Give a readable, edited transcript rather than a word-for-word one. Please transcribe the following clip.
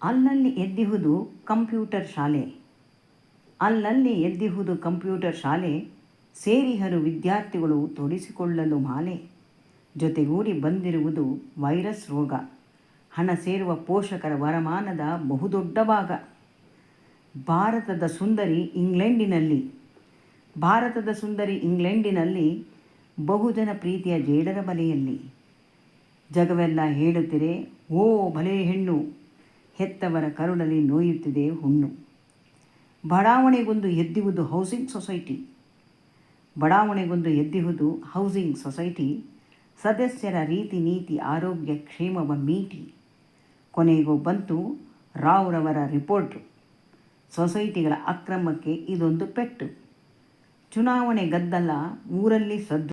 ಅಲ್ಲಲ್ಲಿ ಎದ್ದಿಹುದು ಕಂಪ್ಯೂಟರ್ ಶಾಲೆ. ಅಲ್ಲಲ್ಲಿ ಎದ್ದಿಹುದು ಕಂಪ್ಯೂಟರ್ ಶಾಲೆ. ಸೇರಿಹರು ವಿದ್ಯಾರ್ಥಿಗಳು ತೊಡಿಸಿಕೊಳ್ಳಲು ಮಾಲೆ. ಜೊತೆಗೂಡಿ ಬಂದಿರುವುದು ವೈರಸ್ ರೋಗ. ಹಣ ಸೇರುವ ಪೋಷಕರ ವರಮಾನದ ಬಹುದೊಡ್ಡ ಭಾಗ. ಭಾರತದ ಸುಂದರಿ ಇಂಗ್ಲೆಂಡಿನಲ್ಲಿ ಬಹುಜನ ಪ್ರೀತಿಯ ಜೇಡರ ಬಲೆಯಲ್ಲಿ. ಜಗವೆಲ್ಲ ಹೇಳುತ್ತಿರೆ ಓ ಭಲೇ ಹೆಣ್ಣು, ಹೆತ್ತವರ ಕರುಳಲ್ಲಿ ನೋಯುತ್ತಿದೆ ಹುಣ್ಣು. ಬಡಾವಣೆಗೊಂದು ಎದ್ದಿಹುದು ಹೌಸಿಂಗ್ ಸೊಸೈಟಿ. ಸದಸ್ಯರ ರೀತಿ ನೀತಿ ಆರೋಗ್ಯ ಕ್ಷೇಮವ ಮೀಟಿ. ಕೊನೆಗೂ ಬಂತು ರಾವ್ರವರ ರಿಪೋರ್ಟು. ಸೊಸೈಟಿಗಳ ಅಕ್ರಮಕ್ಕೆ ಇದೊಂದು ಪೆಟ್ಟು. ಚುನಾವಣೆ ಗದ್ದಲ, ಊರಲ್ಲಿ ಸದ್ದು.